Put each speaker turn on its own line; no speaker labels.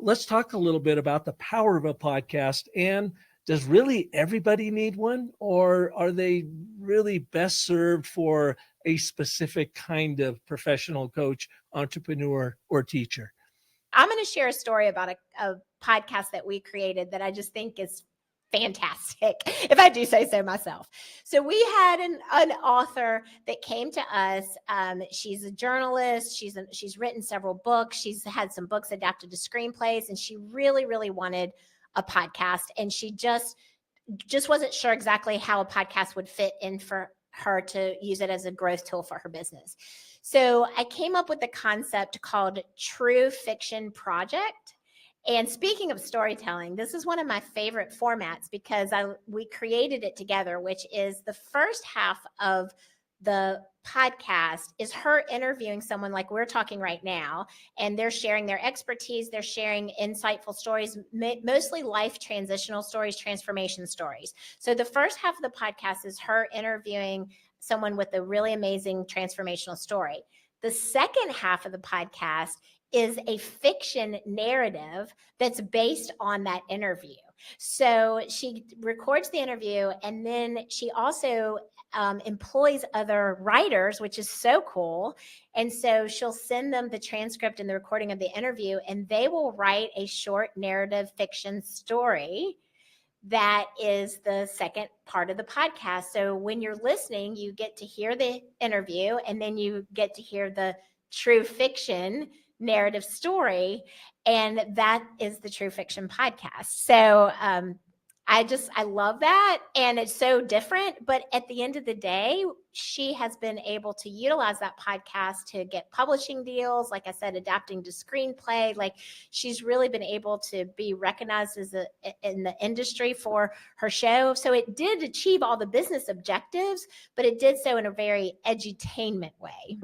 Let's talk a little bit about the power of a podcast. And does really everybody need one, or are they really best served for a specific kind of professional coach, entrepreneur, or teacher?
I'm going to share a story about a podcast that we created that I just think is fantastic, if I do say so myself. So we had an author that came to us. She's a journalist. She's written several books. She's had some books adapted to screenplays, and she really, really wanted a podcast. And she just wasn't sure exactly how a podcast would fit in for her to use it as a growth tool for her business. So I came up with a concept called True Fiction Project. And speaking of storytelling, this is one of my favorite formats because we created it together, which is the first half of the podcast is her interviewing someone like we're talking right now, and they're sharing their expertise. They're sharing insightful stories, mostly life transitional stories, transformation stories. So the first half of the podcast is her interviewing someone with a really amazing transformational story. The second half of the podcast is a fiction narrative that's based on that interview. So she records the interview, and then she also employs other writers, which is so cool. And so she'll send them the transcript and the recording of the interview, and they will write a short narrative fiction story that is the second part of the podcast. So when you're listening, you get to hear the interview, and then you get to hear the true fiction narrative story. And that is the True Fiction Podcast. So I love that. And it's so different. But at the end of the day, she has been able to utilize that podcast to get publishing deals. Like I said, adapting to screenplay. Like she's really been able to be recognized in the industry for her show. So it did achieve all the business objectives, but it did so in a very edutainment way.